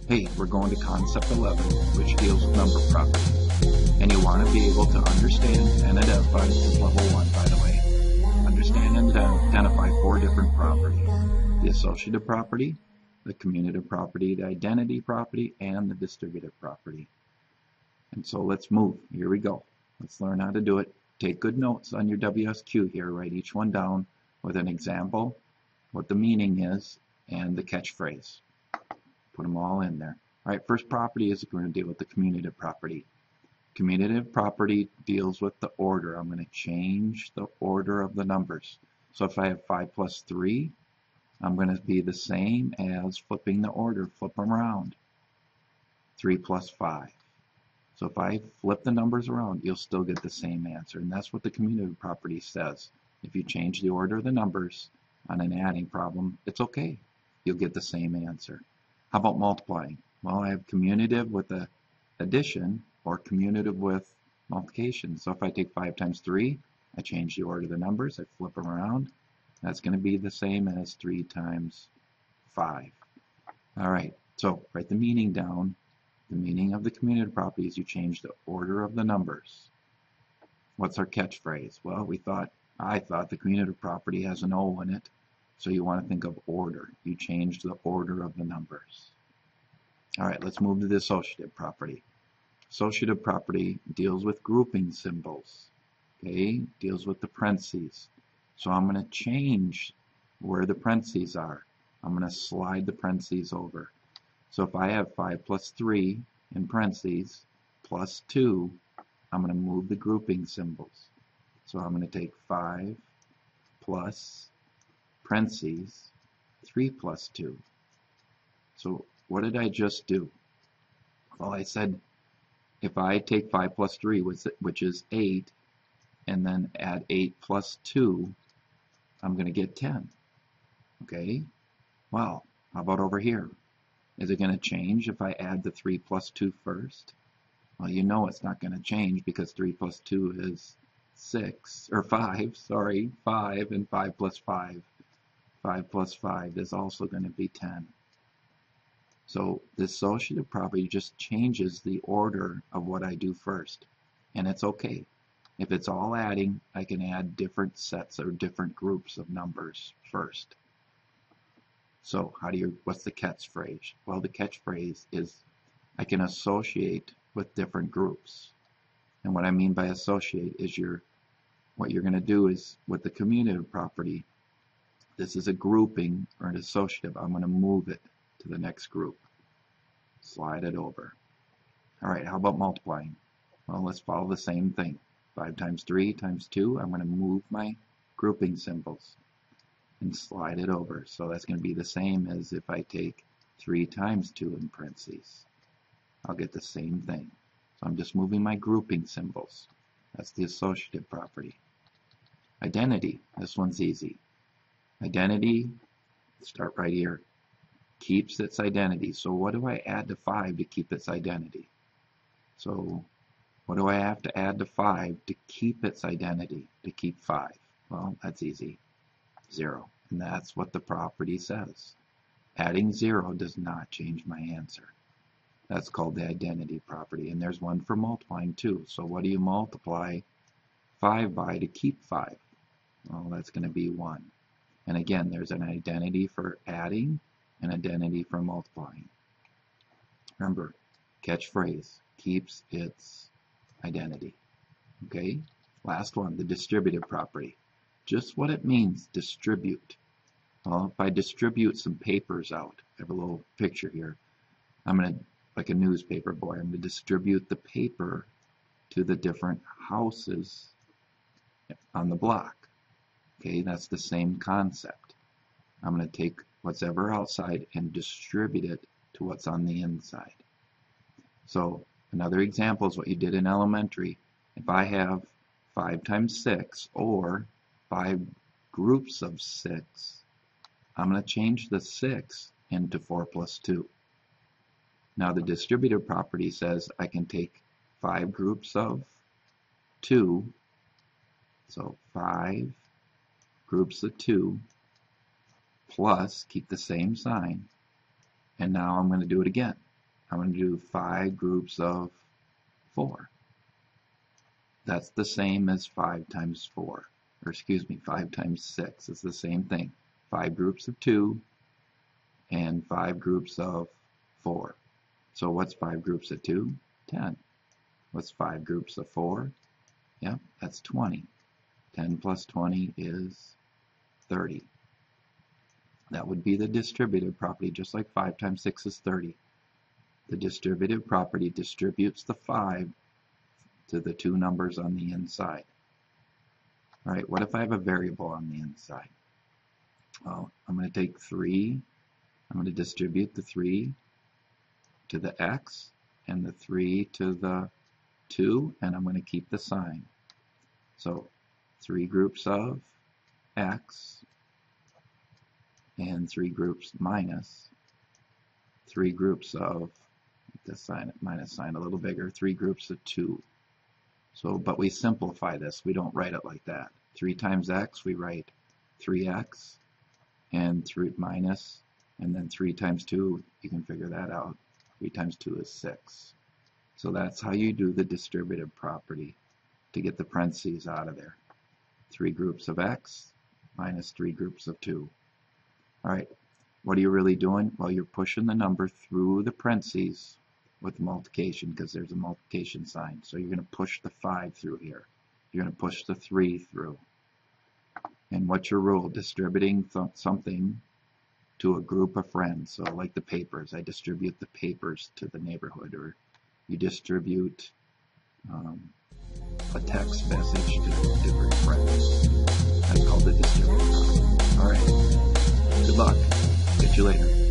Hey, we're going to concept 11, which deals with number property. And you want to be able to understand and identify, this is level 1 by the way, understand and identify 4 different properties. The associative property, the commutative property, the identity property, and the distributive property. And so let's move. Here we go. Let's learn how to do it. Take good notes on your WSQ here. Write each one down with an example, what the meaning is, and the catchphrase. Put them all in there. All right, first property is we're going to deal with the commutative property. Commutative property deals with the order. I'm going to change the order of the numbers. So if I have 5 plus 3, I'm going to be the same as flipping the order. Flip them around. 3 plus 5. So if I flip the numbers around, you'll still get the same answer. And that's what the commutative property says. If you change the order of the numbers on an adding problem, it's okay. You'll get the same answer. How about multiplying? Well, I have commutative with the addition or commutative with multiplication. So if I take 5 times 3, I change the order of the numbers, I flip them around. That's going to be the same as 3 times 5. All right, so write the meaning down. The meaning of the commutative property is you change the order of the numbers. What's our catchphrase? Well, I thought the commutative property has an O in it, so you want to think of order. You change the order of the numbers. All right, let's move to the associative property. Associative property deals with grouping symbols. Okay, deals with the parentheses. So I'm going to change where the parentheses are. I'm going to slide the parentheses over. So if I have 5 plus 3 in parentheses plus 2, I'm going to move the grouping symbols. So I'm going to take 5 plus parentheses 3 plus 2. So what did I just do? Well, I said if I take 5 plus 3, which is 8, and then add 8 plus 2, I'm going to get 10. Okay? Well, how about over here? Is it going to change if I add the 3 plus 2 first? Well, you know it's not going to change because 3 plus 2 is 5, and 5 plus 5. 5 plus 5 is also going to be 10. So the associative property just changes the order of what I do first. And it's okay. If it's all adding, I can add different sets or different groups of numbers first. So what's the catchphrase? Well, the catchphrase is I can associate with different groups. And what I mean by associate is what you're going to do is with the commutative property, this is a grouping or an associative. I'm going to move it to the next group. Slide it over. All right, how about multiplying? Well, let's follow the same thing. 5 times 3 times 2, I'm going to move my grouping symbols and slide it over. So that's going to be the same as if I take 3 times 2 in parentheses. I'll get the same thing. So I'm just moving my grouping symbols. That's the associative property. Identity, this one's easy. Identity, start right here, keeps its identity. So what do I add to 5 to keep its identity? So what do I have to add to 5 to keep its identity, to keep 5? Well, that's easy. 0. And that's what the property says. Adding 0 does not change my answer. That's called the identity property. And there's one for multiplying too. So what do you multiply 5 by to keep 5? Well, that's going to be 1. And again, there's an identity for adding, an identity for multiplying. Remember, catchphrase, keeps its identity. Okay? Last one, the distributive property. Just what it means, distribute. Well, if I distribute some papers out, I have a little picture here. I'm going to, like a newspaper boy, I'm going to distribute the paper to the different houses on the block. Okay, that's the same concept. I'm going to take what's ever outside and distribute it to what's on the inside. So another example is what you did in elementary. If I have 5 times 6 or 5 groups of 6, I'm going to change the 6 into 4 plus 2. Now the distributive property says I can take 5 groups of 2, so 5 groups of 2 plus, keep the same sign, and now I'm going to do it again. I'm going to do 5 groups of 4. That's the same as 5 times 4. Or excuse me, 5 times 6. It's the same thing. 5 groups of 2 and 5 groups of 4. So what's 5 groups of 2? 10. What's 5 groups of 4? Yep, that's 20. 10 plus 20 is 30. That would be the distributive property, just like 5 times 6 is 30. The distributive property distributes the 5 to the 2 numbers on the inside. All right, what if I have a variable on the inside? Well, I'm going to take 3. I'm going to distribute the 3 to the x and the 3 to the 2, and I'm going to keep the sign. So 3 groups of x and 3 groups minus 3 groups of, this sign, minus sign a little bigger, 3 groups of 2. So, but we simplify this. We don't write it like that. 3 times x, we write 3x and 3 minus, and then 3 times 2, you can figure that out. 3 times 2 is 6. So that's how you do the distributive property to get the parentheses out of there. 3 groups of x minus 3 groups of 2. All right, what are you really doing? Well, you're pushing the number through the parentheses with multiplication because there's a multiplication sign. So you're going to push the 5 through here. You're going to push the 3 through. And what's your rule? Distributing something to a group of friends. So like the papers, I distribute the papers to the neighborhood, or you distribute a text message to different friends. That's called the distributive property. All right. Good luck. Catch you later.